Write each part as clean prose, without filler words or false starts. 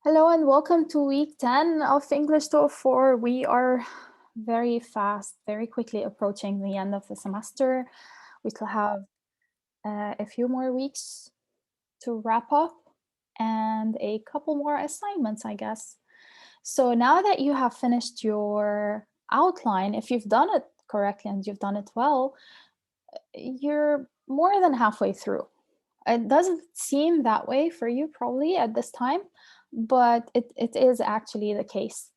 Hello and welcome to week 10 of English 204. We are very fast, very quickly approaching the end of the semester. We still have a few more weeks to wrap up and a couple more assignments, I guess. So now that you have finished your outline, if you've done it correctly and you've done it well, you're more than halfway through. It doesn't seem that way for you probably at this time, but it is actually the case.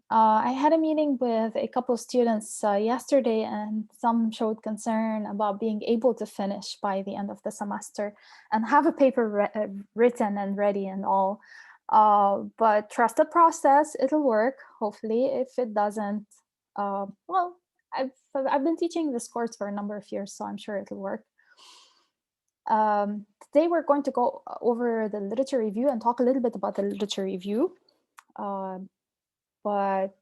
I had a meeting with a couple of students yesterday, and some showed concern about being able to finish by the end of the semester and have a paper written and ready and all. But trust the process, it'll work, hopefully. If it doesn't, well, I've been teaching this course for a number of years, so I'm sure it'll work. Today we're going to go over the literature review and talk a little bit about the literature review. But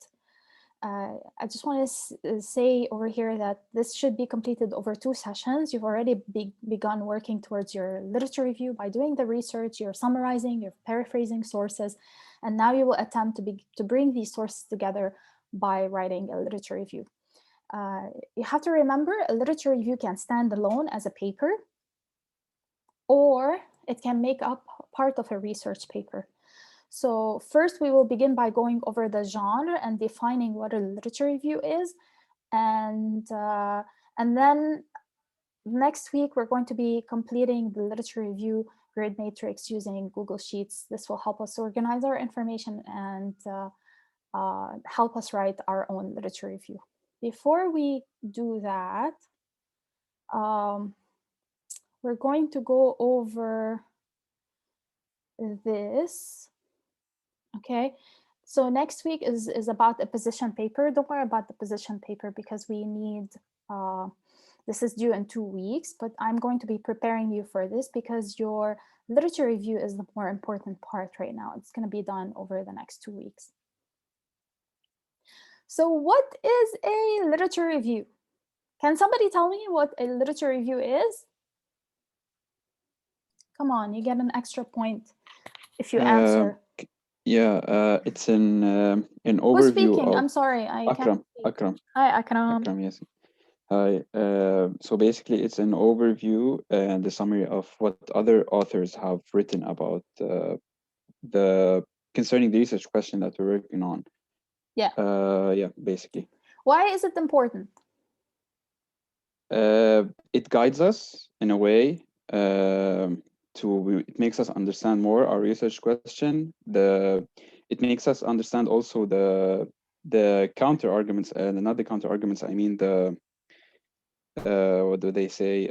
I just want to say over here that this should be completed over 2 sessions. You've already begun working towards your literature review by doing the research, you're summarizing, you're paraphrasing sources, and now you will attempt to bring these sources together by writing a literature review. You have to remember a literature review can stand alone as a paper, or it can make up part of a research paper. So first we will begin by going over the genre and defining what a literature review is. And then next week, we're going to be completing the literature review grid matrix using Google Sheets. This will help us organize our information and help us write our own literature review. Before we do that, we're going to go over this. Okay, so next week is about a position paper. Don't worry about the position paper because we need, this is due in 2 weeks, but I'm going to be preparing you for this because your literature review is the more important part right now. It's going to be done over the next 2 weeks. So what is a literature review? Can somebody tell me what a literature review is? Come on, you get an extra point if you answer. Yeah, it's an Who's overview speaking? of I'm sorry, I can't see. Akram. Hi, Akram. Akram, yes. Hi. So basically, it's an overview and the summary of what other authors have written about the concerning the research question that we're working on. Yeah. Yeah, basically. Why is it important? It guides us in a way. It makes us understand more our research question. It makes us understand also the counter arguments, and not the counter arguments. I mean what do they say?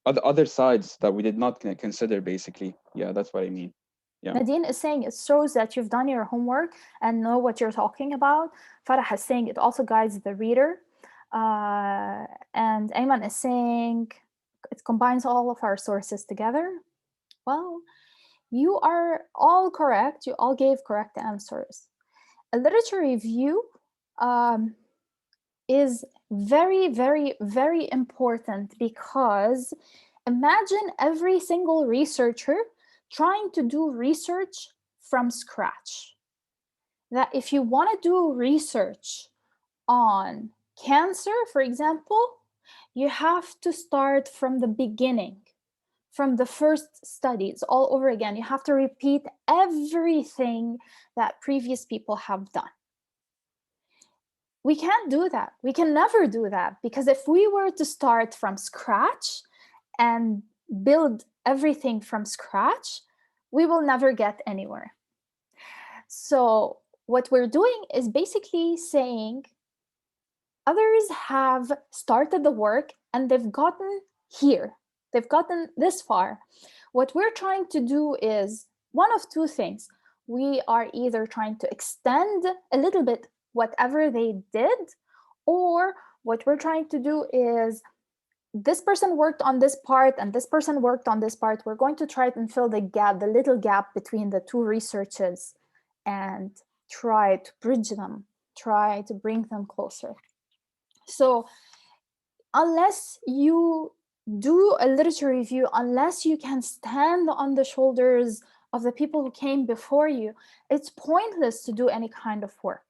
Other sides that we did not consider. Basically, yeah, that's what I mean. Yeah. Nadine is saying it shows that you've done your homework and know what you're talking about. Farah is saying it also guides the reader. And Ayman is saying it combines all of our sources together. Well, you are all correct. You all gave correct answers. A literature review is very, very, very important because imagine every single researcher trying to do research from scratch. That if you want to do research on cancer, for example, you have to start from the beginning, from the first studies all over again. You have to repeat everything that previous people have done. We can't do that. We can never do that because if we were to start from scratch and build everything from scratch, we will never get anywhere. So what we're doing is basically saying others have started the work and they've gotten here. They've gotten this far. What we're trying to do is one of 2 things. We are either trying to extend a little bit whatever they did, or what we're trying to do is this person worked on this part and this person worked on this part. We're going to try and fill the gap, the little gap between the 2 researches, and try to bridge them, try to bring them closer. So unless you do a literature review, unless you can stand on the shoulders of the people who came before you, it's pointless to do any kind of work.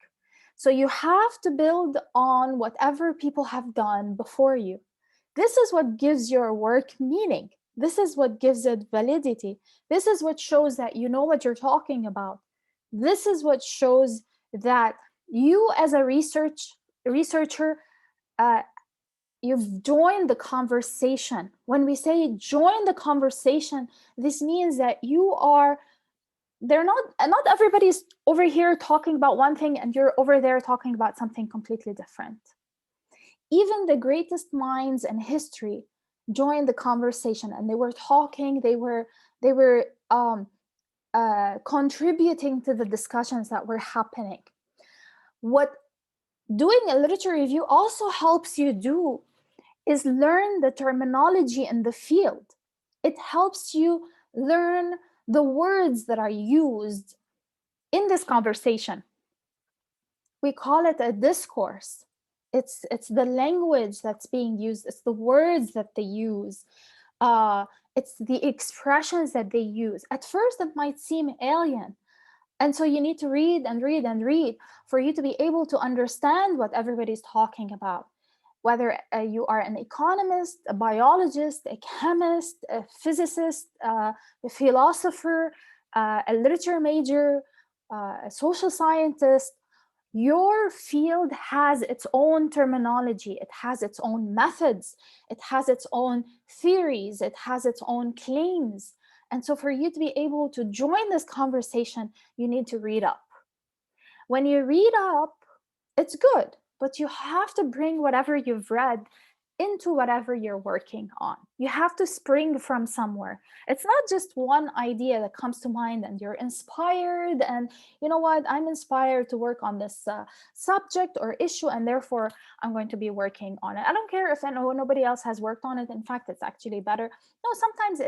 So you have to build on whatever people have done before you. This is what gives your work meaning. This is what gives it validity. This is what shows that you know what you're talking about. This is what shows that you as a researcher, you've joined the conversation. When we say join the conversation, this means that you are, not everybody's over here talking about one thing and you're over there talking about something completely different. Even the greatest minds in history joined the conversation, and they were talking, they were contributing to the discussions that were happening. What doing a literature review also helps you do is learn the terminology in the field. It helps you learn the words that are used in this conversation. We call it a discourse. It's the language that's being used. It's the words that they use. It's the expressions that they use. At first, it might seem alien. And so you need to read and read and read for you to be able to understand what everybody's talking about. Whether you are an economist, a biologist, a chemist, a physicist, a philosopher, a literature major, a social scientist, your field has its own terminology, it has its own methods, it has its own theories, it has its own claims. And so for you to be able to join this conversation, you need to read up. When you read up, it's good, but you have to bring whatever you've read into whatever you're working on. You have to spring from somewhere. It's not just one idea that comes to mind and you're inspired and you know what, I'm inspired to work on this subject or issue and therefore I'm going to be working on it. I don't care if nobody else has worked on it. In fact, it's actually better. No, sometimes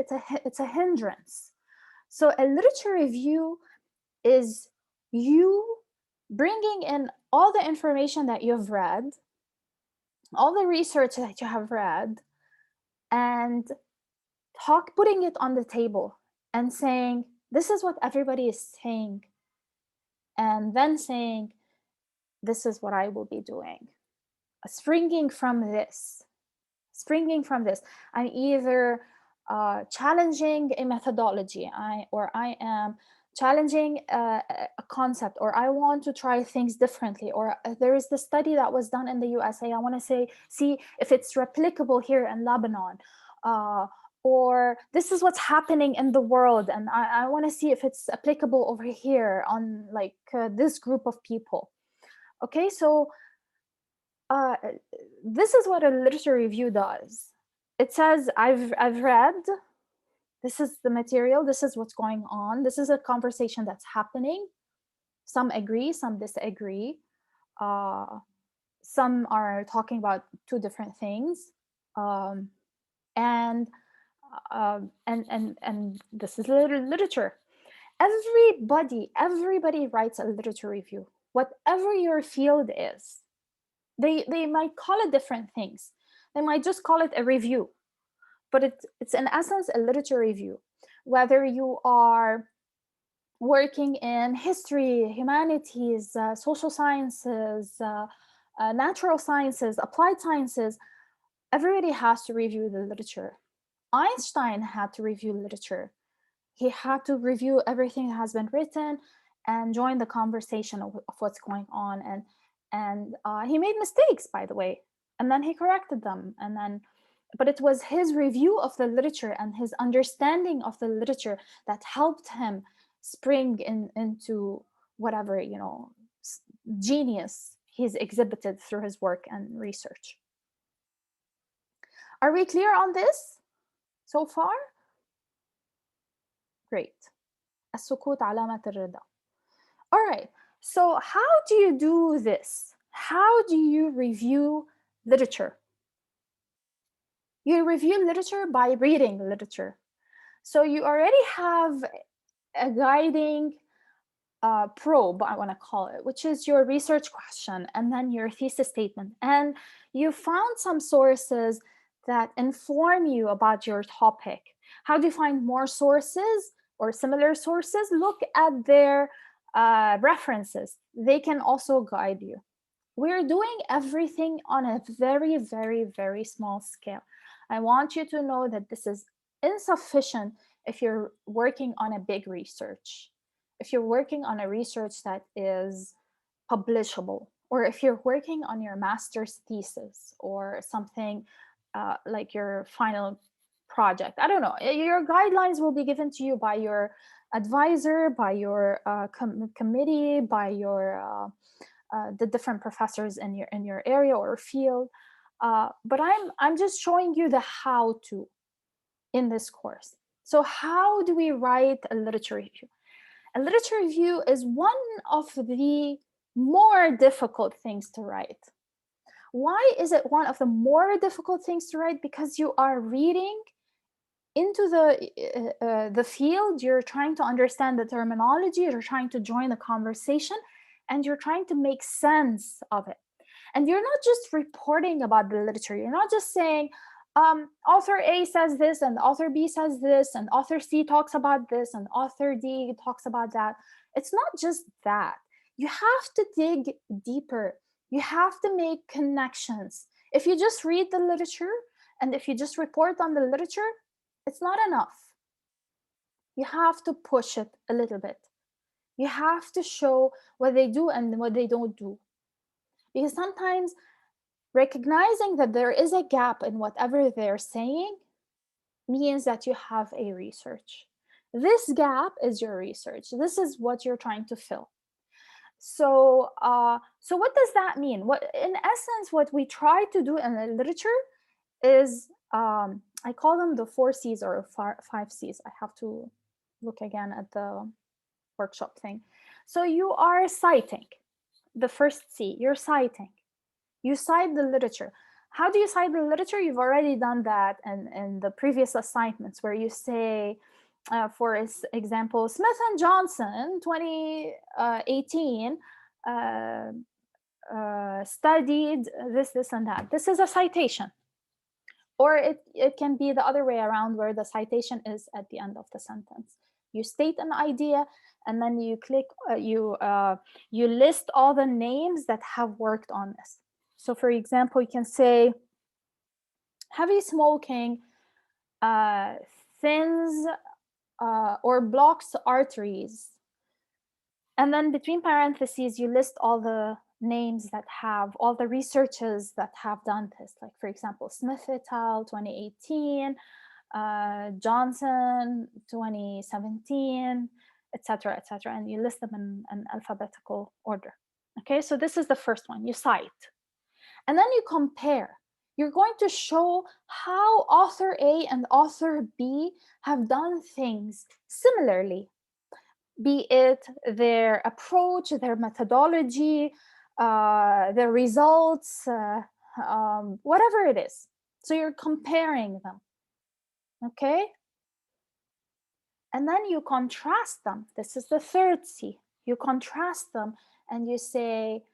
it's a hindrance. So a literature review is you bringing in all the information that you've read, all the research that you have read, and putting it on the table and saying, this is what everybody is saying, and then saying, this is what I will be doing. Springing from this, I'm either challenging a methodology, I am challenging a concept, or I want to try things differently, or there is the study that was done in the USA, I want to see if it's replicable here in Lebanon, or this is what's happening in the world and I want to see if it's applicable over here on like this group of people. Okay, so this is what a literature review does. It says, I've read, this is the material, this is what's going on, this is a conversation that's happening. Some agree, some disagree. Some are talking about two different things. And this is literature. Everybody writes a literature review, whatever your field is. They might call it different things. They might just call it a review, but it's in essence a literature review. Whether you are working in history, humanities, social sciences, natural sciences, applied sciences, everybody has to review the literature. Einstein had to review literature. He had to review everything that has been written and join the conversation of what's going on. And he made mistakes, by the way, and then he corrected them. But it was his review of the literature and his understanding of the literature that helped him spring into whatever, genius he's exhibited through his work and research. Are we clear on this so far? Great. السكوت علامة الرضا. All right. So how do you do this? How do you review literature? You review literature by reading literature. So you already have a guiding probe, I want to call it, which is your research question and then your thesis statement. And you found some sources that inform you about your topic. How do you find more sources? or similar sources, look at their references. They can also guide you. We're doing everything on a very, very, very small scale. I want you to know that this is insufficient if you're working on a big research. If you're working on a research that is publishable, or if you're working on your master's thesis or something like your final project, I don't know, your guidelines will be given to you by your advisor, by your committee, by your the different professors in your area or field. But I'm just showing you the how to in this course. So how do we write a literature review? A literature review is one of the more difficult things to write. Why is it one of the more difficult things to write? Because you are reading into the field, you're trying to understand the terminology, you're trying to join the conversation, and you're trying to make sense of it. And you're not just reporting about the literature. You're not just saying, author A says this, and author B says this, and author C talks about this, and author D talks about that. It's not just that. You have to dig deeper. You have to make connections. If you just read the literature and if you just report on the literature, it's not enough. You have to push it a little bit. You have to show what they do and what they don't do. Because sometimes recognizing that there is a gap in whatever they're saying means that you have a research. This gap is your research. This is what you're trying to fill. So what does that mean? In essence, what we try to do in the literature is, I call them the 4 C's or 5 C's. I have to look again at the workshop thing. So you are citing. The first C, you're citing. You cite the literature. How do you cite the literature? You've already done that in the previous assignments, where you say, for example, Smith and Johnson, 2018, studied this, and that. This is a citation. Or it can be the other way around, where the citation is at the end of the sentence. You state an idea, and then you click, you list all the names that have worked on this. So for example, you can say, heavy smoking thins or blocks arteries. And then between parentheses, you list all the names that have, all the researchers that have done this. Like, for example, Smith et al., 2018, Johnson, 2017, etc., etc. And you list them in an alphabetical order. Okay, so this is the first one, you cite. And then you compare. You're going to show how author A and author B have done things similarly, be it their approach, their methodology, their results, whatever it is. So you're comparing them, okay? And then you contrast them. This is the third C. You contrast them and you say,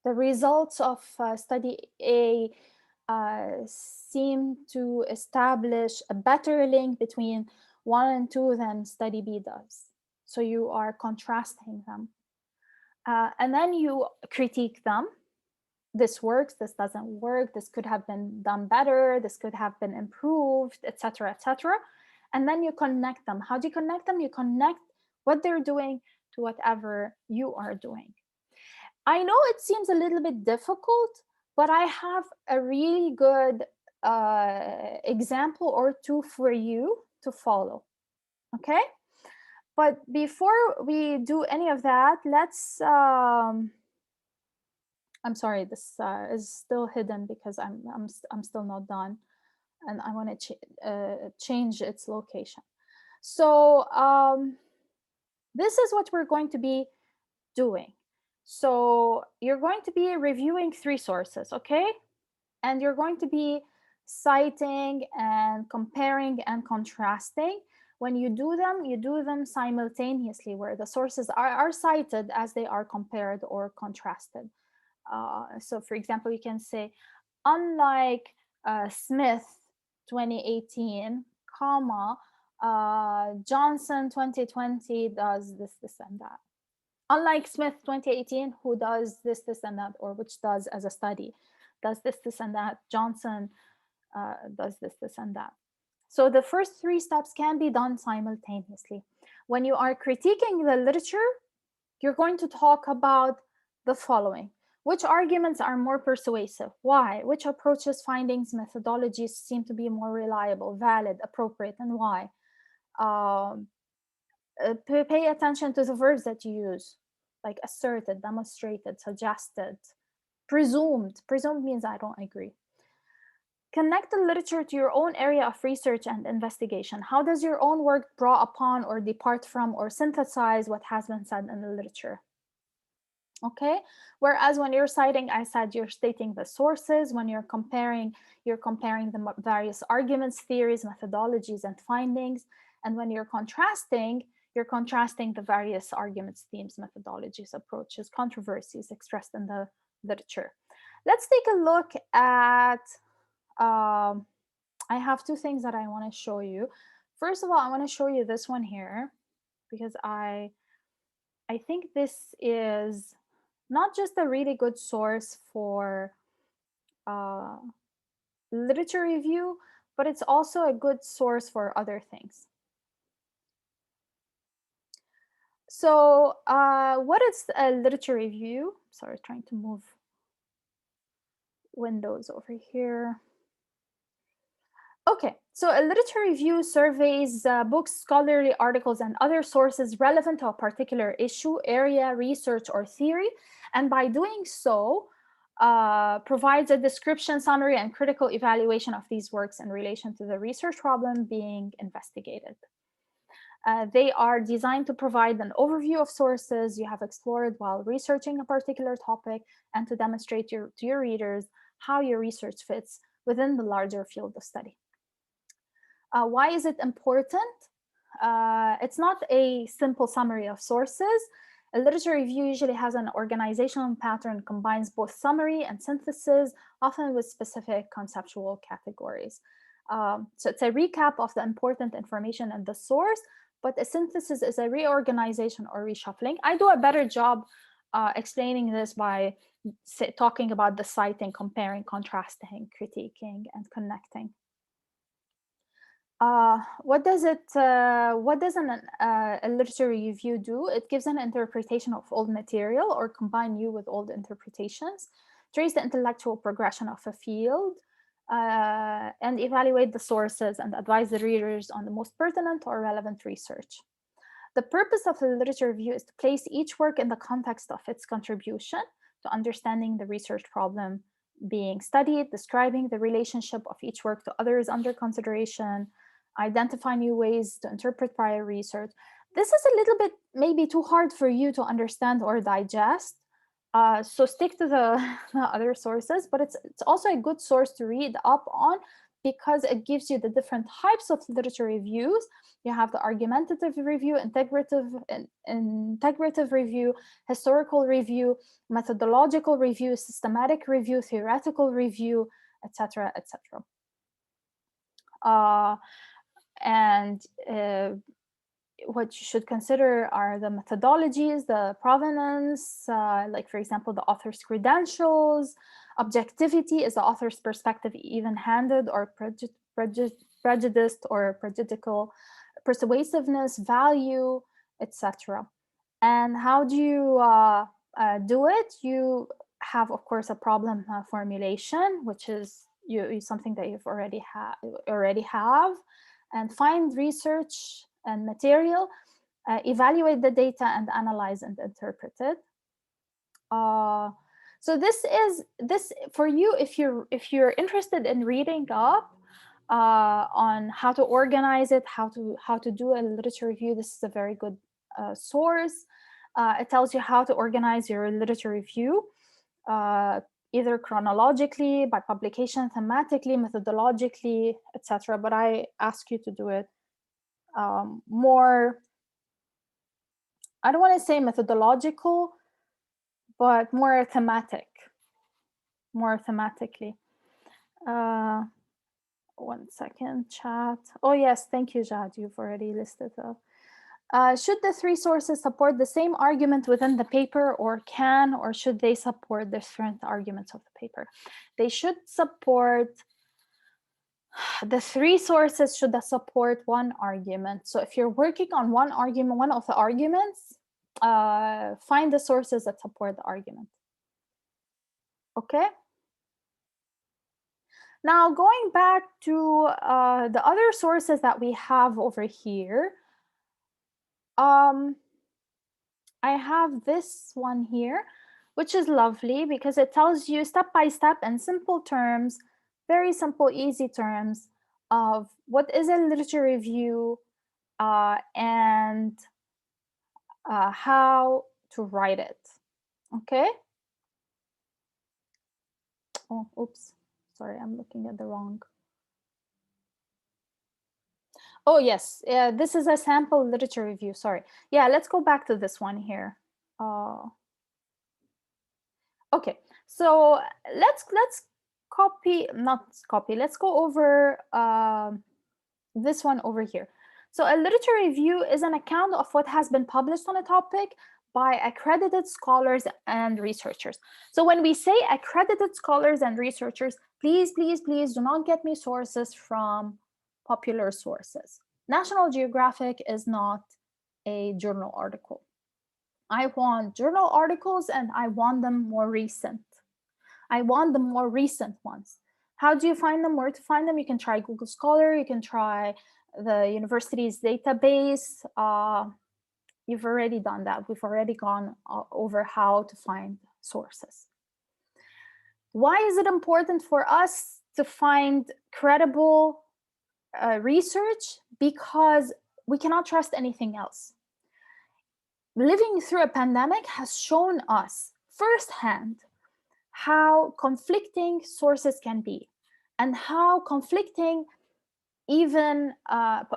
the results of study A seem to establish a better link between 1 and 2 than study B does. So you are contrasting them. And then you critique them. This works, this doesn't work, this could have been done better, this could have been improved, etc., etc. And then you connect them. How do you connect them? You connect what they're doing to whatever you are doing. I know it seems a little bit difficult, but I have a really good example or two for you to follow, okay? But before we do any of that, let's, I'm sorry, this is still hidden because I'm still not done, and I want to change its location. So this is what we're going to be doing. So you're going to be reviewing 3 sources, okay? And you're going to be citing and comparing and contrasting. When you do them simultaneously, where the sources are cited as they are compared or contrasted. So for example, you can say, unlike Smith 2018, comma, Johnson 2020 does this, this, and that. Unlike Smith 2018, who does this, this, and that, or which does as a study, does this, this, and that. Johnson does this, this, and that. So the first three steps can be done simultaneously. When you are critiquing the literature, you're going to talk about the following. Which arguments are more persuasive? Why? Which approaches, findings, methodologies seem to be more reliable, valid, appropriate, and why? Pay attention to the verbs that you use, like asserted, demonstrated, suggested, presumed. Presumed means I don't agree. Connect the literature to your own area of research and investigation. How does your own work draw upon or depart from or synthesize what has been said in the literature? Okay, whereas when you're citing, I said you're stating the sources. When you're comparing the various arguments, theories, methodologies, and findings. And when you're contrasting the various arguments, themes, methodologies, approaches, controversies expressed in the literature. Let's take a look at, I have two things that I want to show you. First of all, I want to show you this one here, because I think this is not just a really good source for literature review, but it's also a good source for other things. So what is a literature review? Sorry, trying to move windows over here. Okay, so a literature review surveys books, scholarly articles, and other sources relevant to a particular issue, area, research, or theory. And by doing so, provides a description, summary, and critical evaluation of these works in relation to the research problem being investigated. They are designed to provide an overview of sources you have explored while researching a particular topic, and to demonstrate to your readers how your research fits within the larger field of study. Why is it important? It's not a simple summary of sources. A literature review usually has an organizational pattern, combines both summary and synthesis, often with specific conceptual categories. So it's a recap of the important information and the source, but a synthesis is a reorganization or reshuffling. I do a better job explaining this by talking about the citing, comparing, contrasting, critiquing, and connecting. What does a literature review do? It gives an interpretation of old material or combine new with old interpretations, trace the intellectual progression of a field, and evaluate the sources and advise the readers on the most pertinent or relevant research. The purpose of the literature review is to place each work in the context of its contribution to understanding the research problem being studied, describing the relationship of each work to others under consideration, identify new ways to interpret prior research. This is a little bit maybe too hard for you to understand or digest. So stick to the other sources, but it's also a good source to read up on, because it gives you the different types of literature reviews. You have the argumentative review, integrative review, historical review, methodological review, systematic review, theoretical review, etc., etc. What you should consider are the methodologies, the provenance, like for example, the author's credentials. Objectivity, is the author's perspective even-handed or prejudiced or prejudicial? Persuasiveness, value, etc. And how do you do it? You have, of course, a problem formulation, which is something that you've already have, and find research and material, evaluate the data, and analyze and interpret it. So this for you, if you're interested in reading up on how to organize it, how to do a literature review, this is a very good source. It tells you how to organize your literature review, either chronologically, by publication, thematically, methodologically, etc. But I ask you to do it more, I don't want to say methodological, but more thematically. One second, chat. Oh yes, thank you, Jad. You've already listed them. Should the three sources support the same argument within the paper, or should they support different arguments of the paper? They should support, the three sources should support one argument. So if you're working on one argument, one of the arguments, find the sources that support the argument. Okay? Now, going back to the other sources that we have over here, I have this one here, which is lovely because it tells you step by step in simple terms, very simple, easy terms, of what is a literature review and how to write it. Okay? Oh, oops. Sorry, I'm looking at the wrong. Oh, yes. This is a sample literature review. Sorry. Yeah, let's go back to this one here. Okay, so let's let's go over this one over here. So a literature review is an account of what has been published on a topic by accredited scholars and researchers. So when we say accredited scholars and researchers, please do not get me sources from popular sources. National Geographic is not a journal article. I want journal articles and I want them more recent. I want the more recent ones. How do you find them? Where to find them? You can try Google Scholar, you can try the university's database. You've already done that. We've already gone over how to find sources. Why is it important for us to find credible research? Because we cannot trust anything else. Living through a pandemic has shown us firsthand how conflicting sources can be, and how conflicting even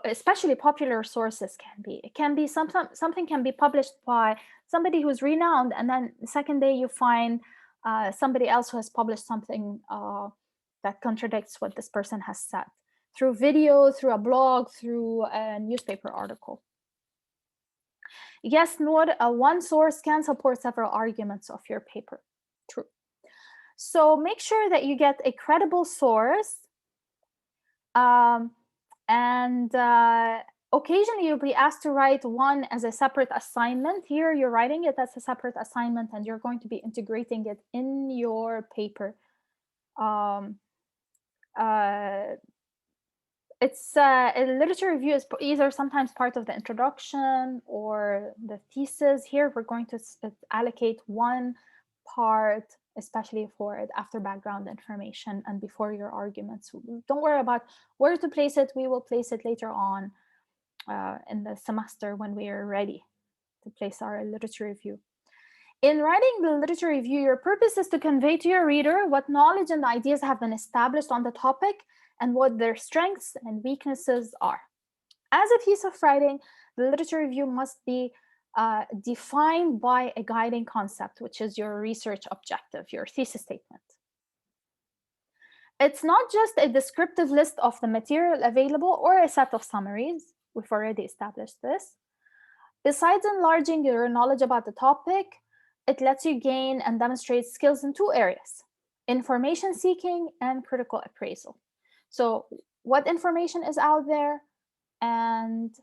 especially popular sources can be. It can be something can be published by somebody who's renowned, and then the second day you find somebody else who has published something that contradicts what this person has said, through video, through a blog, through a newspaper article. Yes, Noor, one source can support several arguments of your paper. True. So make sure that you get a credible source, and occasionally you'll be asked to write one as a separate assignment. Here you're writing it as a separate assignment and you're going to be integrating it in your paper. It's a literature review is either sometimes part of the introduction or the thesis. Here we're going to allocate one part, especially for it after background information and before your arguments. Don't worry about where to place it. We will place it later on in the semester when we are ready to place our literature review. In writing the literature review, your purpose is to convey to your reader what knowledge and ideas have been established on the topic and what their strengths and weaknesses are. As a piece of writing, the literature review must be defined by a guiding concept, which is your research objective, your thesis statement. It's not just a descriptive list of the material available or a set of summaries. We've already established this. Besides enlarging your knowledge about the topic, it lets you gain and demonstrate skills in two areas: information seeking and critical appraisal. So what information is out there and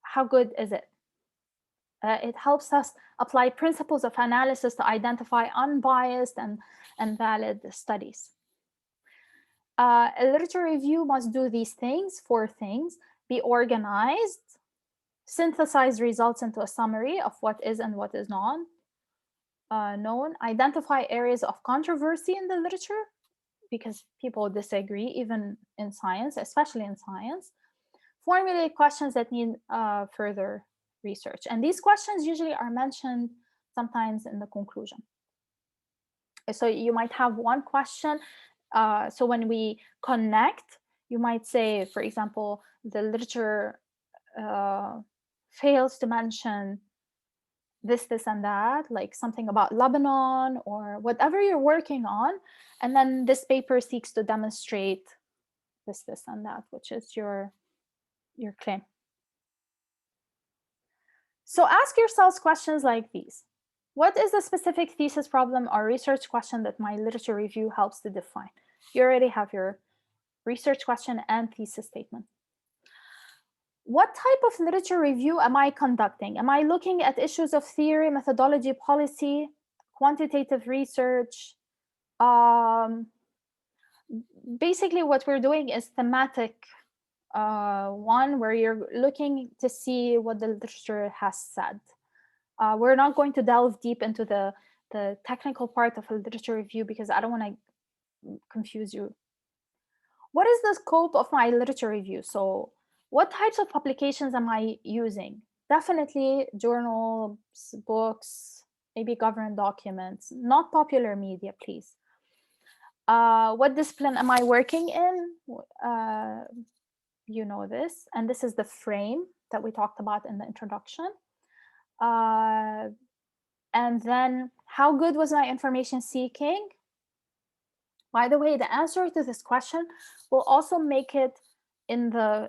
how good is it? It helps us apply principles of analysis to identify unbiased and valid studies. A literature review must do these things, 4 things: be organized, synthesize results into a summary of what is and what is not known, identify areas of controversy in the literature, because people disagree even in science, especially in science, formulate questions that need further research. And these questions usually are mentioned sometimes in the conclusion. So you might have one question. So when we connect, you might say, for example, the literature fails to mention this, and that, like something about Lebanon or whatever you're working on. And then this paper seeks to demonstrate this, and that, which is your claim. So ask yourselves questions like these. What is the specific thesis problem or research question that my literature review helps to define? You already have your research question and thesis statement. What type of literature review am I conducting? Am I looking at issues of theory, methodology, policy, quantitative research? Basically, what we're doing is thematic one, where you're looking to see what the literature has said. We're not going to delve deep into the technical part of a literature review because I don't want to confuse you. What is the scope of my literature review? So what types of publications am I using? Definitely journals, books, maybe government documents, not popular media, please. What discipline am I working in? You know this, and this is the frame that we talked about in the introduction. And then how good was my information seeking? By the way, the answer to this question will also make it in the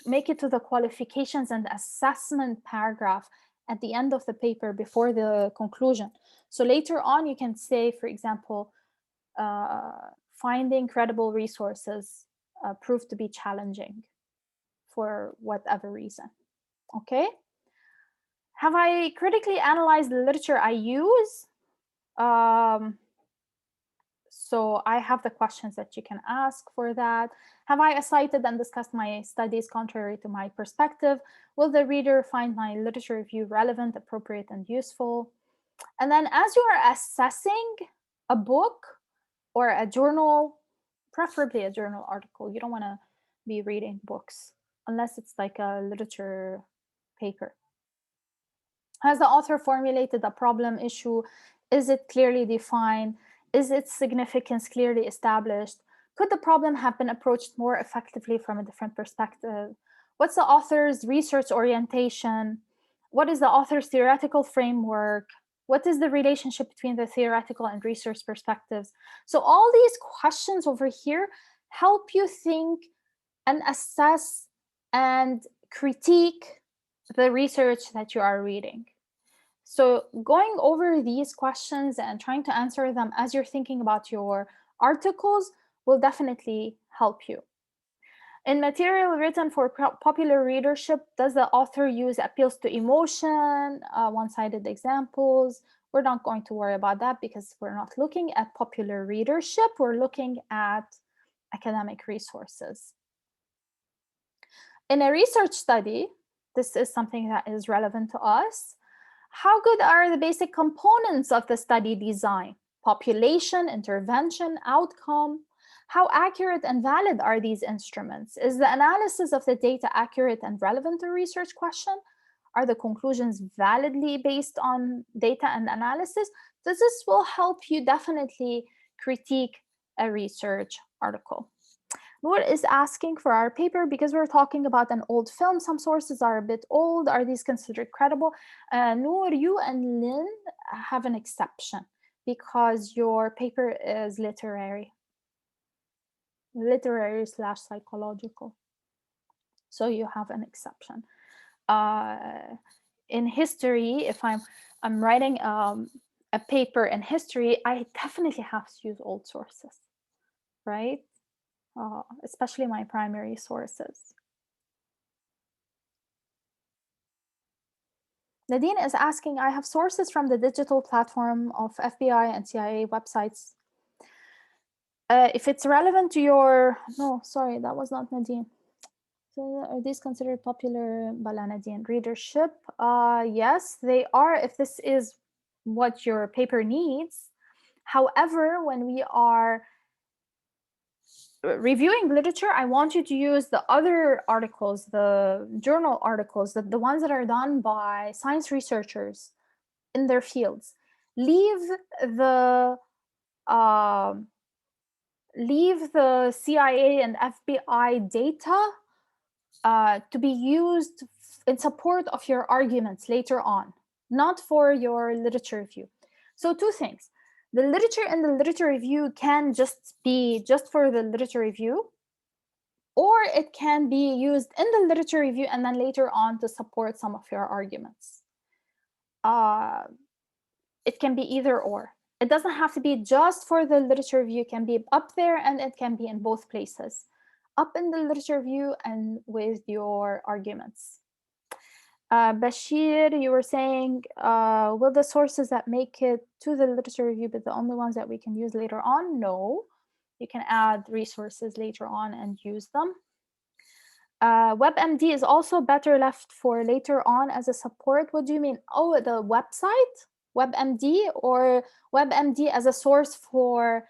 make it to the qualifications and assessment paragraph at the end of the paper before the conclusion. So later on, you can say, for example, finding credible resources proved to be challenging for whatever reason. Okay. Have I critically analyzed the literature I use? So I have the questions that you can ask for that. Have I cited and discussed my studies contrary to my perspective? Will the reader find my literature review relevant, appropriate, and useful? And then as you are assessing a book or a journal, preferably a journal article, you don't want to be reading books unless it's like a literature paper. Has the author formulated a problem issue? Is it clearly defined? Is its significance clearly established? Could the problem have been approached more effectively from a different perspective? What's the author's research orientation? What is the author's theoretical framework? What is the relationship between the theoretical and research perspectives? So all these questions over here help you think and assess and critique the research that you are reading. So going over these questions and trying to answer them as you're thinking about your articles will definitely help you. In material written for popular readership, does the author use appeals to emotion, one-sided examples? We're not going to worry about that because we're not looking at popular readership. We're looking at academic resources. In a research study, this is something that is relevant to us. How good are the basic components of the study design? Population, intervention, outcome. How accurate and valid are these instruments? Is the analysis of the data accurate and relevant to research question? Are the conclusions validly based on data and analysis? This will help you definitely critique a research article. Noor is asking for our paper because we're talking about an old film. Some sources are a bit old. Are these considered credible? Noor, you and Lynn have an exception because your paper is literary / psychological. So you have an exception. In history, if I'm writing a paper in history, I definitely have to use old sources, right? Especially my primary sources. Nadine is asking, I have sources from the digital platform of FBI and CIA websites. If it's relevant to your, no, sorry, that was not Nadine. So are these considered popular Bala Nadine readership? Yes, they are if this is what your paper needs. However, when we are reviewing literature, I want you to use the other articles, the journal articles, the ones that are done by science researchers in their fields. Leave the CIA and FBI data to be used in support of your arguments later on, not for your literature review. So two things. The literature in the literature review can just be just for the literature review, or it can be used in the literature review and then later on to support some of your arguments. It can be either or. It doesn't have to be just for the literature review. It can be up there and it can be in both places, up in the literature review and with your arguments. Bashir, you were saying, will the sources that make it to the literature review be the only ones that we can use later on? No, you can add resources later on and use them. WebMD is also better left for later on as a support. What do you mean? Oh, the website, WebMD, or WebMD as a source for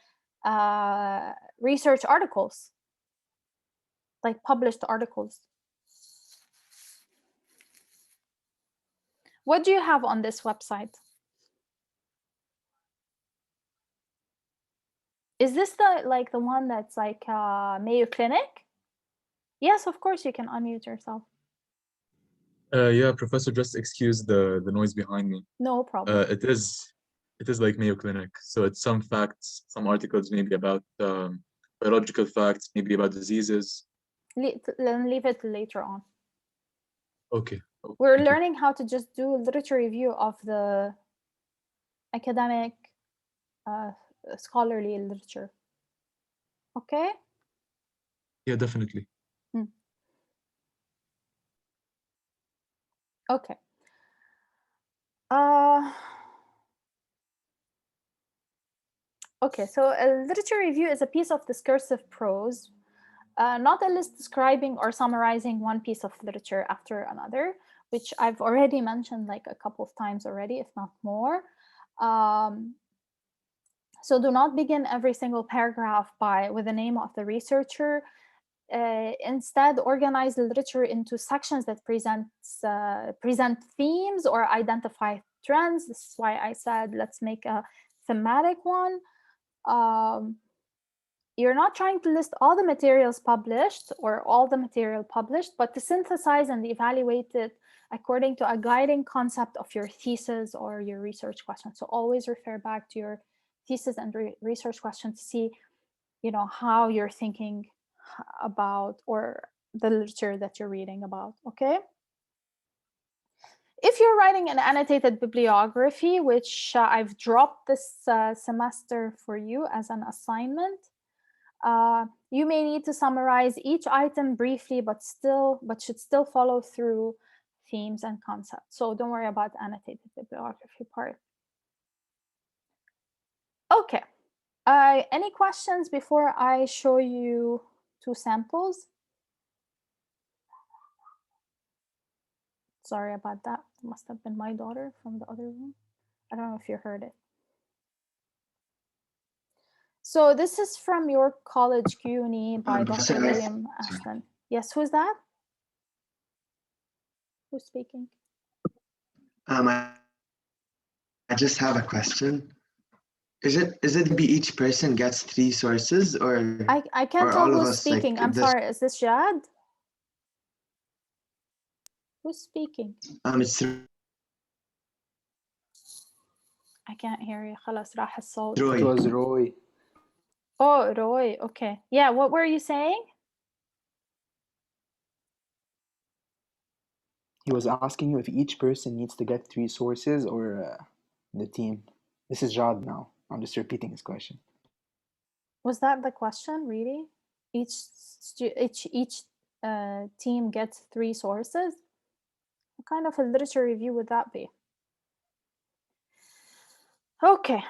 research articles, like published articles? What do you have on this website? Is this the one that's like Mayo Clinic? Yes, of course, you can unmute yourself. Yeah, Professor, just excuse the noise behind me. No problem. It is like Mayo Clinic. So it's some facts, some articles maybe about biological facts, maybe about diseases. Leave it later on. Okay. Oh, we're learning how to just do a literature review of the academic scholarly literature. Okay? Yeah, definitely. Okay. Okay, so a literature review is a piece of discursive prose, not a list describing or summarizing one piece of literature after another, which I've already mentioned like a couple of times already, if not more. So do not begin every single paragraph with the name of the researcher. Instead, organize the literature into sections that present themes or identify trends. This is why I said let's make a thematic one. You're not trying to list all the materials published or all the material published, but to synthesize and evaluate it according to a guiding concept of your thesis or your research question. So always refer back to your thesis and research question to see, how you're thinking about or the literature that you're reading about, okay? If you're writing an annotated bibliography, which I've dropped this semester for you as an assignment, you may need to summarize each item briefly, but should still follow through themes and concepts. So don't worry about the annotated bibliography part. Okay. Any questions before I show you 2 samples? Sorry about that. It must have been my daughter from the other room. I don't know if you heard it. So this is from York College CUNY by Dr. William Ashton. Yes, who's that? Who's speaking? I just have a question. Is it be each person gets 3 sources, or I can't tell who's speaking. I'm sorry. Is this Jad? Who's speaking? It's I can't hear you. خلاص راح الصوت. Roy. It was Roy. Oh, Roy. Okay. Yeah, what were you saying? He was asking you if each person needs to get 3 sources or the team. This is Jad now. I'm just repeating his question. Was that the question, really? Each team gets 3 sources? What kind of a literature review would that be? Okay.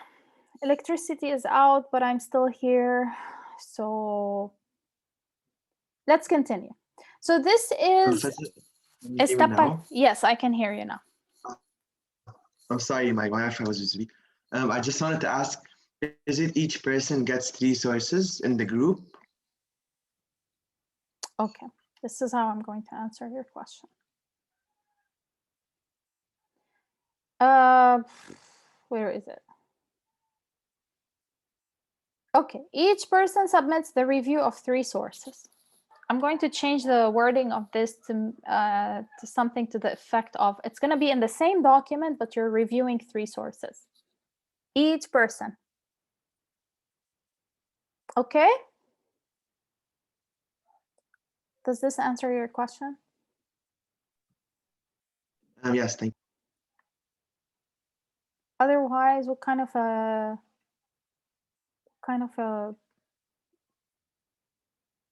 Electricity is out, but I'm still here. So let's continue. So this is a step by. Yes, I can hear you now. I'm sorry, my Wi-Fi was just weak. I just wanted to ask, is it each person gets 3 sources in the group? Okay, this is how I'm going to answer your question. Where is it? Okay, each person submits the review of 3 sources. I'm going to change the wording of this to something to the effect of, it's going to be in the same document, but you're reviewing 3 sources. Each person. Okay? Does this answer your question? Yes, thank you. Otherwise, what kind of a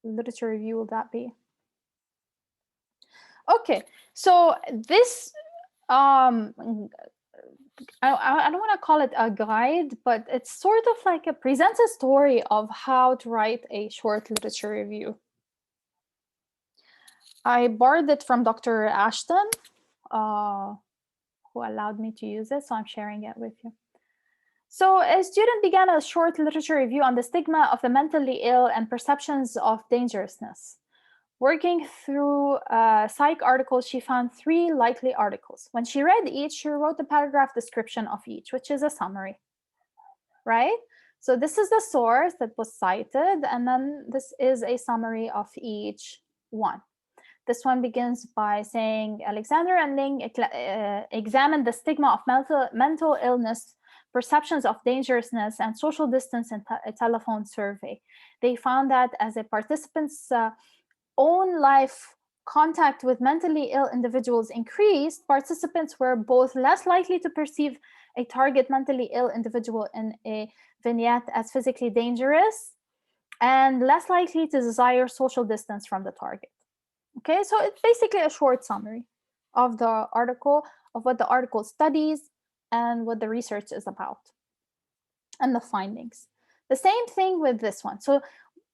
literature review will that be? Okay, so this I don't want to call it a guide, but it's sort of like a presents a story of how to write a short literature review. I borrowed it from Dr. Ashton, who allowed me to use it, so I'm sharing it with you. So a student began a short literature review on the stigma of the mentally ill and perceptions of dangerousness. Working through psych articles, she found 3 likely articles. When she read each, she wrote a paragraph description of each, which is a summary, right? So this is the source that was cited, and then this is a summary of each one. This one begins by saying, Alexander and Ling examined the stigma of mental illness, perceptions of dangerousness, and social distance in a telephone survey. They found that as a participant's own life contact with mentally ill individuals increased, participants were both less likely to perceive a target mentally ill individual in a vignette as physically dangerous and less likely to desire social distance from the target. Okay, so it's basically a short summary of the article, of what the article studies and what the research is about and the findings. The same thing with this one. So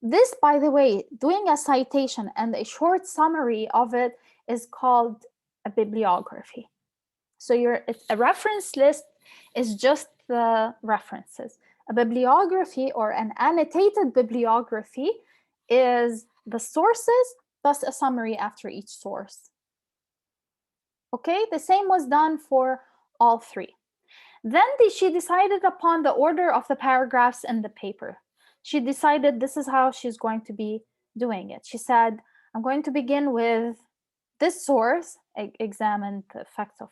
this, by the way, doing a citation and a short summary of it is called a bibliography. So a reference list is just the references. A bibliography or an annotated bibliography is the sources plus a summary after each source. Okay, the same was done for all 3. Then she decided upon the order of the paragraphs in the paper. She decided this is how she's going to be doing it. She said, I'm going to begin with this source, examined the effects of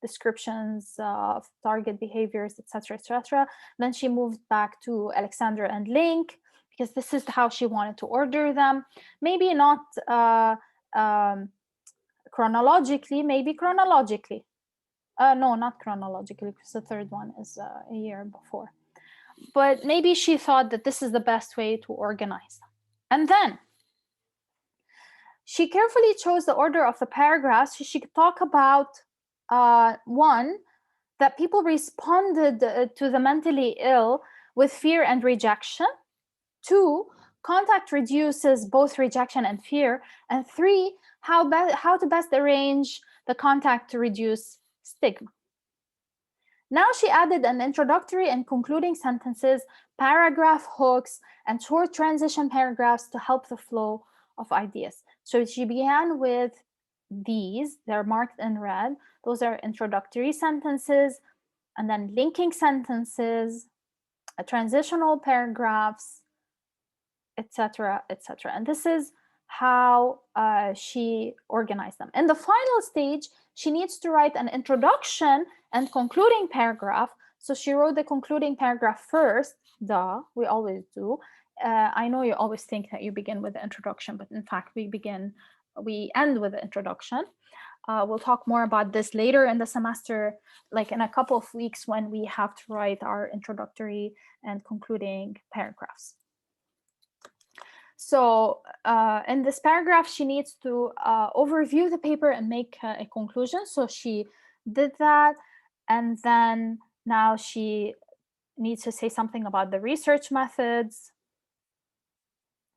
descriptions of target behaviors, etc., etc. Then she moved back to Alexander and Ling, because this is how she wanted to order them. Maybe not chronologically, maybe chronologically. No, not chronologically, because the third one is a year before. But maybe she thought that this is the best way to organize them. And then she carefully chose the order of the paragraphs. She could talk about one, that people responded to the mentally ill with fear and rejection. 2, contact reduces both rejection and fear. And 3, how to best arrange the contact to reduce stigma. Now she added an introductory and concluding sentences, paragraph hooks, and short transition paragraphs to help the flow of ideas. So she began with these, they're marked in red. Those are introductory sentences, and then linking sentences, transitional paragraphs, etc., etc. And this is how she organized them. In the final stage, she needs to write an introduction and concluding paragraph. So she wrote the concluding paragraph first. Duh, we always do. I know you always think that you begin with the introduction, but in fact, we end with the introduction. We'll talk more about this later in the semester, like in a couple of weeks when we have to write our introductory and concluding paragraphs. So in this paragraph, she needs to overview the paper and make a conclusion. So she did that. And then now she needs to say something about the research methods.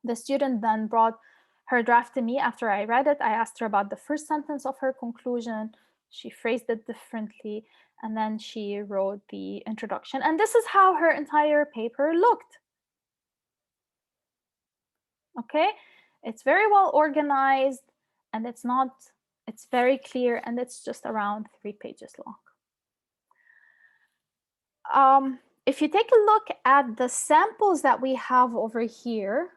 The student then brought her draft to me after I read it. I asked her about the first sentence of her conclusion. She phrased it differently. And then she wrote the introduction. And this is how her entire paper looked. Okay, it's very well organized, and it's very clear, and it's just around 3 pages long. If you take a look at the samples that we have over here,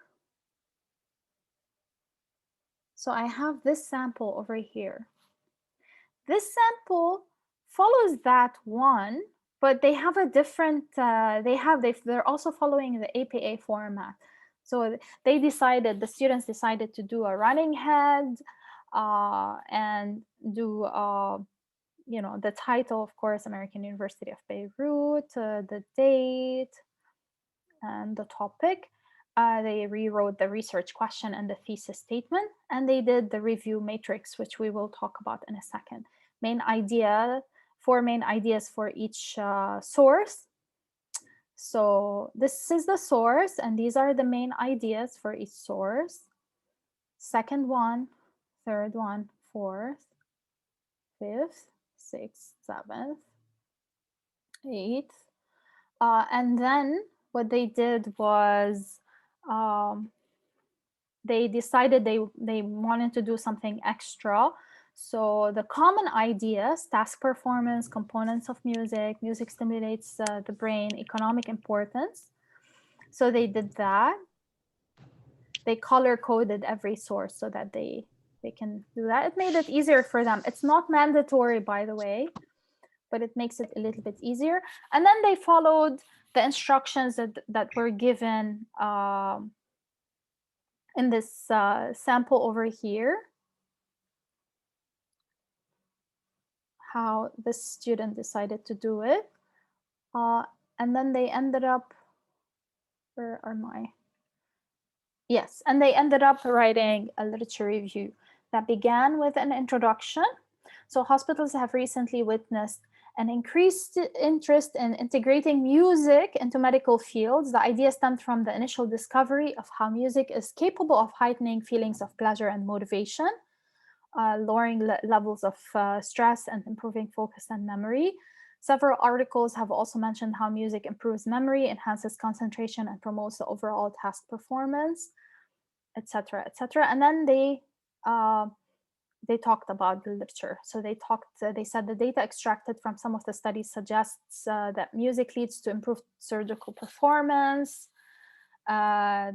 so I have this sample over here. This sample follows that one, but they have a different, they're also following the APA format. So the students decided to do a running head and do, the title, of course, American University of Beirut, the date, and the topic. They rewrote the research question and the thesis statement, and they did the review matrix, which we will talk about in a second. Four main ideas for each source. So this is the source, and these are the main ideas for each source. Second one, third one, fourth, fifth, sixth, seventh, eighth. And then what they did was they decided they wanted to do something extra. So the common ideas: task performance, components of music, music stimulates the brain, economic importance. So they did that. They color coded every source so that they can do that. It made it easier for them. It's not mandatory, by the way, but it makes it a little bit easier. And then they followed the instructions that were given in this sample over here, how the student decided to do it. And then they ended up, where are my? Yes, and they ended up writing a literature review that began with an introduction. So hospitals have recently witnessed an increased interest in integrating music into medical fields. The idea stemmed from the initial discovery of how music is capable of heightening feelings of pleasure and motivation, lowering levels of stress, and improving focus and memory. Several articles have also mentioned how music improves memory, enhances concentration, and promotes the overall task performance, etc., etc. And then they talked about the literature. So they said the data extracted from some of the studies suggests that music leads to improved surgical performance.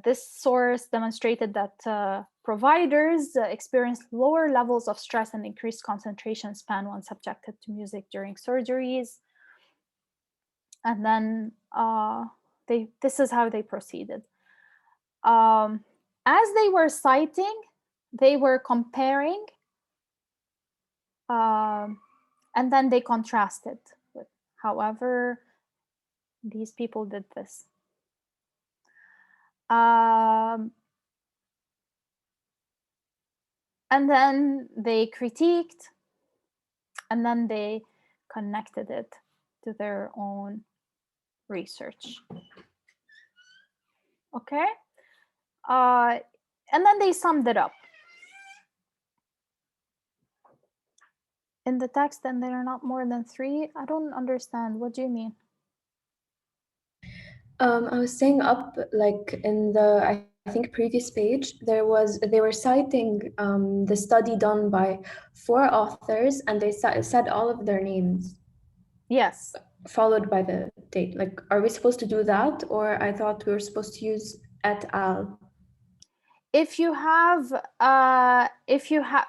This source demonstrated that providers experienced lower levels of stress and increased concentration span when subjected to music during surgeries. And then this is how they proceeded. As they were citing, they were comparing, and then they contrasted with however these people did this. And then they critiqued, and then they connected it to their own research. Okay? And then they summed it up in the text, and there are not more than 3. I don't understand. What do you mean? I was saying up, like in the, I think, previous page, they were citing the study done by 4 authors, and they said all of their names. Yes. Followed by the date. Like, are we supposed to do that, or I thought we were supposed to use et al? If you have,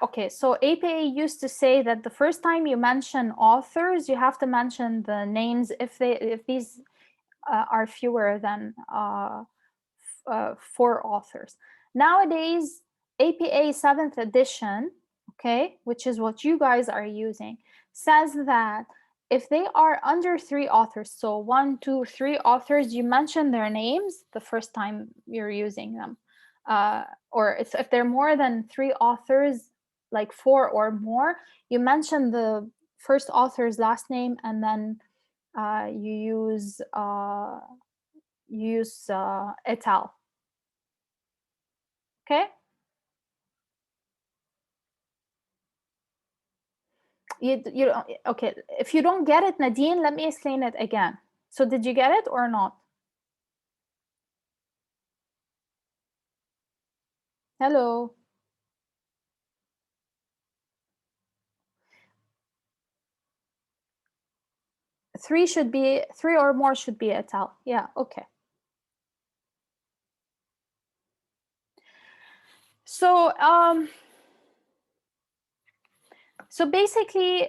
okay, so APA used to say that the first time you mention authors, you have to mention the names if these are fewer than 4 authors. Nowadays, APA 7th edition, okay, which is what you guys are using, says that if they are under 3 authors, so 1, 2, 3 authors, you mention their names the first time you're using them. Or if they're more than 3 authors, like 4 or more, you mention the first author's last name, and then you use et al. Okay. You okay? If you don't get it, Nadine, let me explain it again. So did you get it or not? Hello. Three or more should be et al. Yeah, okay. So so basically,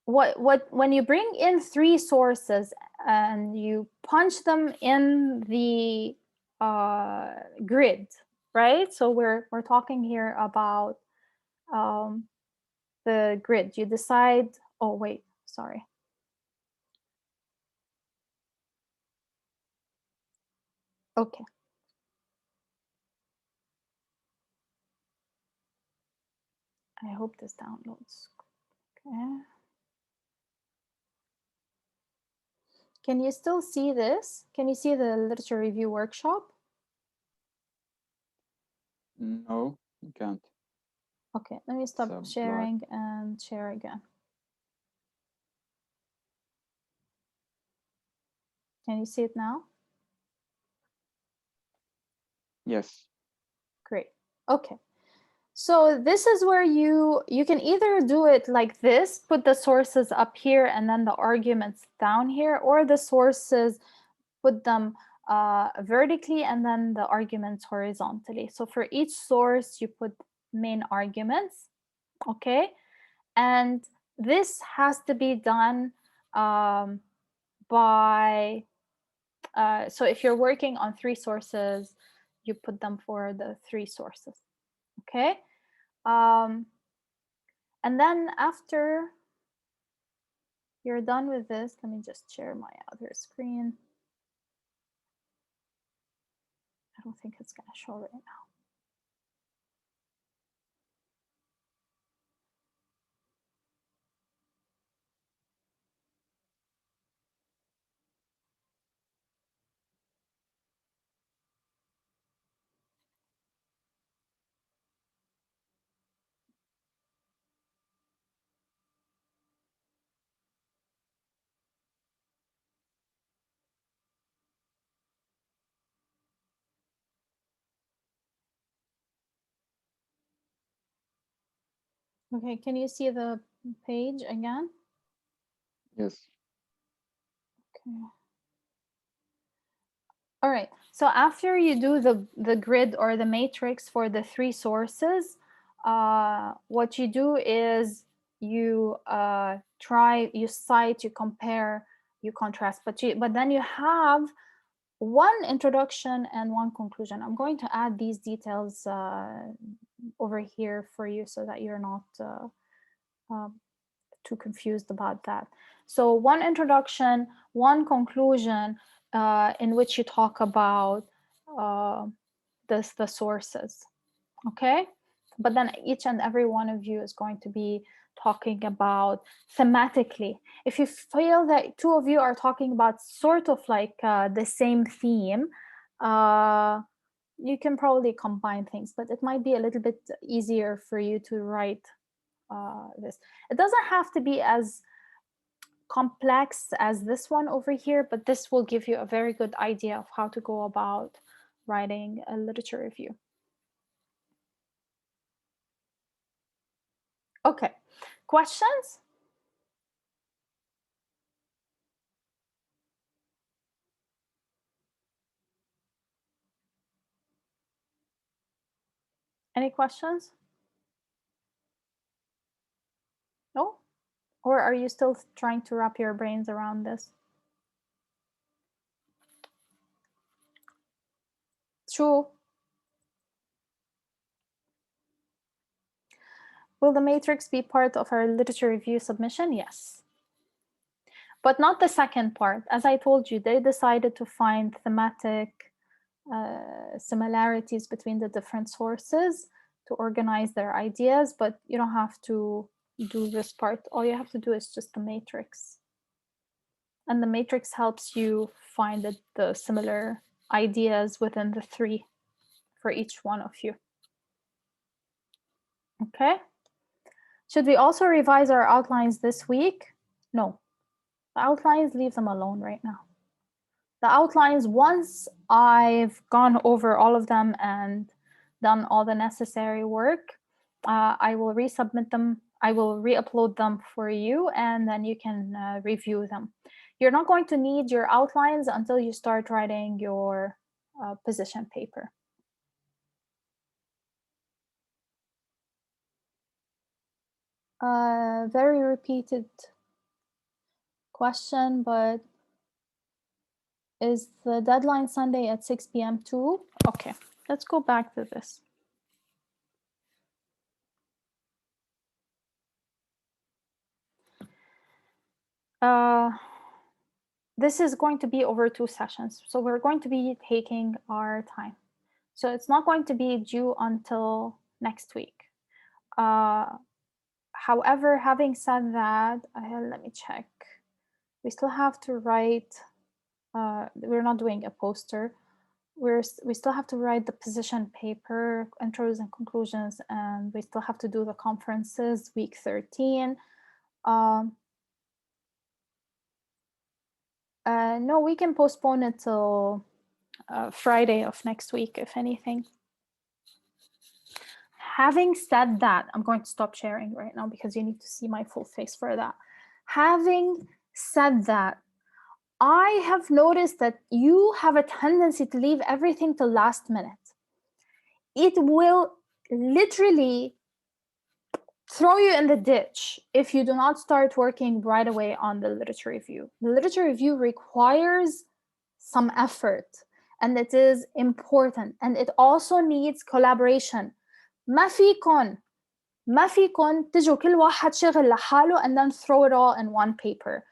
when you bring in 3 sources and you punch them in the grid, right? So we're talking here about the grid. You decide, oh wait, sorry. Okay. I hope this downloads. Okay. Can you still see this? Can you see the literature review workshop? No, you can't. Okay, let me stop So black. sharing and share again. Can you see it now? Yes. Great. Okay. So this is where you can either do it like this, put the sources up here and then the arguments down here, or the sources, put them vertically and then the arguments horizontally. So for each source, you put main arguments, okay? And this has to be done by, so if you're working on 3 sources, you put them for the 3 sources, okay? And then after you're done with this, let me just share my other screen. I don't think it's going to show right now. Okay, can you see the page again? Yes. Okay. All right, so after you do the grid or the matrix for the 3 sources, what you do is you you cite, you compare, you contrast, but then you have 1 introduction and 1 conclusion. I'm going to add these details over here for you so that you're not too confused about that. So 1 introduction, 1 conclusion, in which you talk about the sources, okay? But then each and every one of you is going to be talking about thematically. If you feel that 2 of you are talking about sort of like the same theme, you can probably combine things, but it might be a little bit easier for you to write this. It doesn't have to be as complex as this one over here, but this will give you a very good idea of how to go about writing a literature review. Okay, questions? Any questions? No? Or are you still trying to wrap your brains around this? True. Will the matrix be part of our literature review submission? Yes. But not the second part. As I told you, they decided to find thematic similarities between the different sources to organize their ideas, but you don't have to do this part. All you have to do is just the matrix. And the matrix helps you find the similar ideas within the 3 for each one of you. Okay. Should we also revise our outlines this week? No. The outlines, leave them alone right now. The outlines, once I've gone over all of them and done all the necessary work, I will resubmit them. I will re-upload them for you, and then you can review them. You're not going to need your outlines until you start writing your position paper. Very repeated question, but is the deadline Sunday at 6 p.m. too? Okay, let's go back to this. This is going to be over 2 sessions, so we're going to be taking our time. So it's not going to be due until next week. However, having said that, let me check. We still have to write, we're not doing a poster. We still have to write the position paper, intros and conclusions, and we still have to do the conferences, week 13. No, we can postpone it till Friday of next week, if anything. Having said that, I'm going to stop sharing right now because you need to see my full face for that. Having said that, I have noticed that you have a tendency to leave everything till last minute. It will literally throw you in the ditch if you do not start working right away on the literature review. The literature review requires some effort, and it is important, and it also needs collaboration. ما فيكن تجوا كل واحد شغل لحاله and then throw it all in one paper.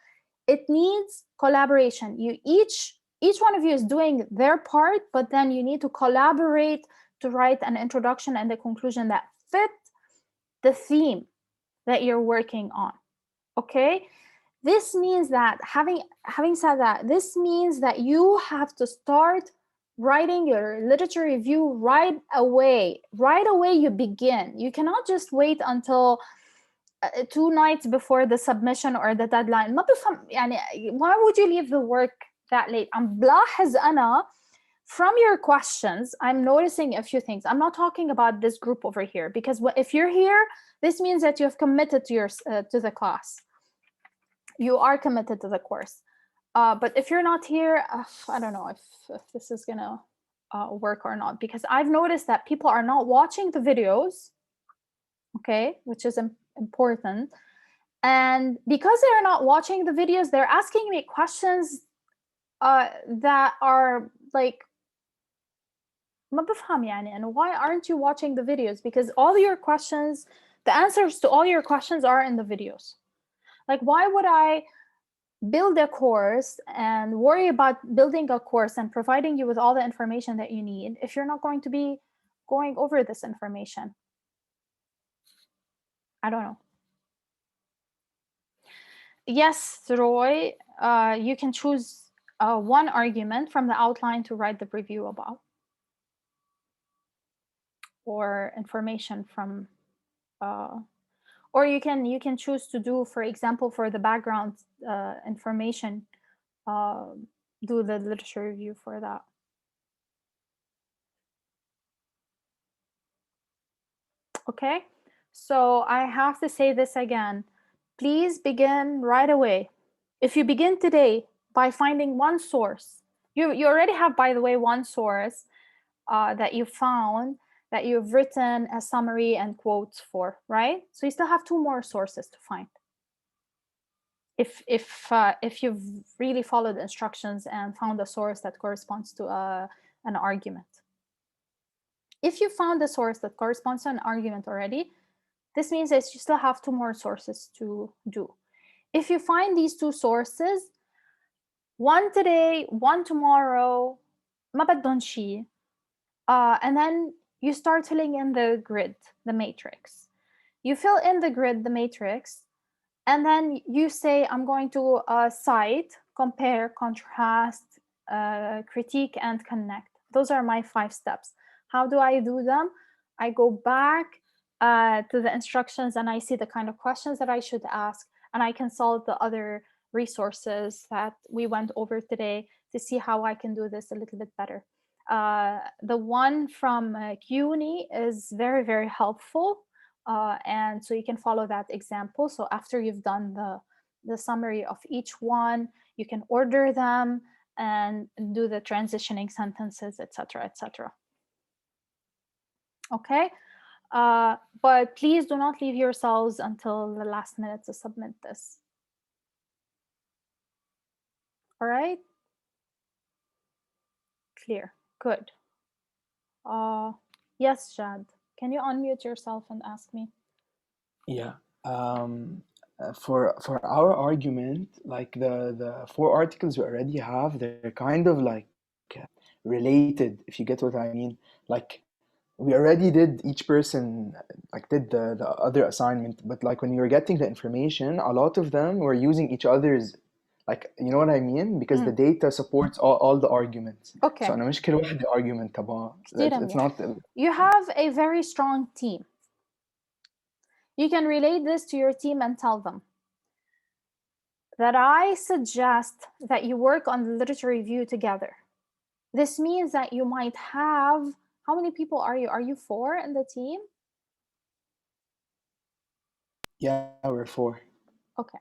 It needs collaboration. Each one of you is doing their part, but then you need to collaborate to write an introduction and a conclusion that fit the theme that you're working on. Okay? This means that, having said that, this means that you have to start writing your literature review right away. Right away you begin. You cannot just wait until 2 nights before the submission or the deadline. ما بفهم يعني why would you leave the work that late? I'm بلاحظ أنا from your questions, I'm noticing a few things. I'm not talking about this group over here, because if you're here, this means that you have committed to the class. You are committed to the course. But if you're not here, I don't know if this is gonna work or not, because I've noticed that people are not watching the videos, okay, which is important. And because they're not watching the videos, they're asking me questions that are like, ما بفهم يعني, and why aren't you watching the videos? Because all your questions, the answers to all your questions are in the videos. Like, why would I build a course and worry about building a course and providing you with all the information that you need if you're not going to be going over this information? I don't know. Yes, Roy, you can choose one argument from the outline to write the review about, or information from, or you can choose to do, for example, for the background information, do the literature review for that. Okay, so I have to say this again. Please begin right away. If you begin today by finding one source, you already have, by the way, one source that you found, that you've written a summary and quotes for, right? So you still have 2 more sources to find. If you've really followed the instructions and found a source that corresponds to an argument. If you found a source that corresponds to an argument already, this means that you still have 2 more sources to do. If you find these 2 sources, one today, one tomorrow, ما بدهم شي, and then you start filling in the grid, the matrix. You fill in the grid, the matrix, and then you say, I'm going to cite, compare, contrast, critique, and connect. Those are my 5 steps. How do I do them? I go back to the instructions and I see the kind of questions that I should ask, and I consult the other resources that we went over today to see how I can do this a little bit better. The one from CUNY is very, very helpful. And so you can follow that example. So after you've done the summary of each one, you can order them and do the transitioning sentences, etc., etc. Okay, but please do not leave yourselves until the last minute to submit this. All right? Clear. Good. Yes, Jad. Can you unmute yourself and ask me? Yeah. For our argument, like the 4 articles we already have, they're kind of like related, if you get what I mean. Like we already did, each person like did the other assignment, but like when we were getting the information, a lot of them were using each other's, like, you know what I mean, because the data supports all the arguments. Okay. So أنا مش كل واحد argument تبعه. كتير It's منيح. not You have a very strong team. You can relate this to your team and tell them that I suggest that you work on the literature review together. This means that you might have, how many people are you? Are you 4 in the team? Yeah, we're 4. Okay.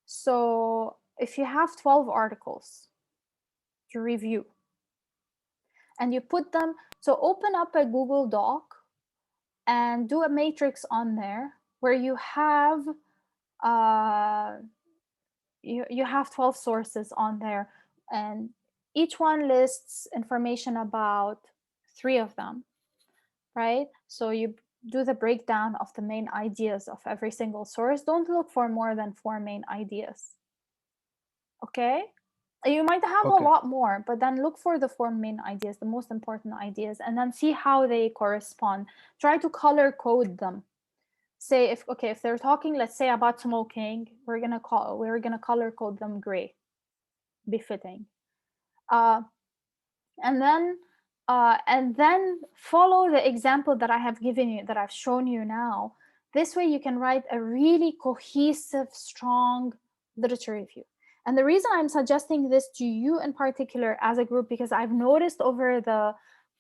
So if you have 12 articles to review and you put them, so open up a Google Doc and do a matrix on there where you have you have 12 sources on there, and each one lists information about 3 of them, right? So you do the breakdown of the main ideas of every single source. Don't look for more than 4 main ideas. Okay? You might have a Okay. lot more, but then look for the 4 main ideas, the most important ideas, and then see how they correspond. Try to color code them. Say if they're talking, let's say, about smoking, we're gonna color code them gray, befitting, and then follow the example that I have given you, that I've shown you now. This way you can write a really cohesive, strong literature review. And the reason I'm suggesting this to you in particular as a group, because I've noticed over the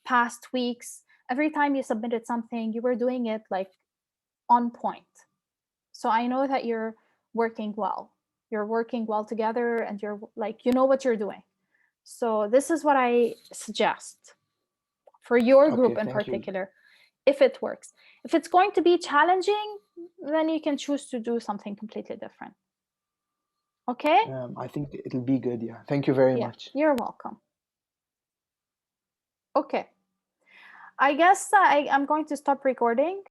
past weeks, every time you submitted something, you were doing it like on point. So I know that you're working well. You're working well together, and you're like, you know what you're doing. So this is what I suggest for your group in thank you. particular, if it works. If it's going to be challenging, then you can choose to do something completely different. Okay? I think it'll be good, yeah. Thank you very much. You're welcome. Okay. I guess I'm going to stop recording.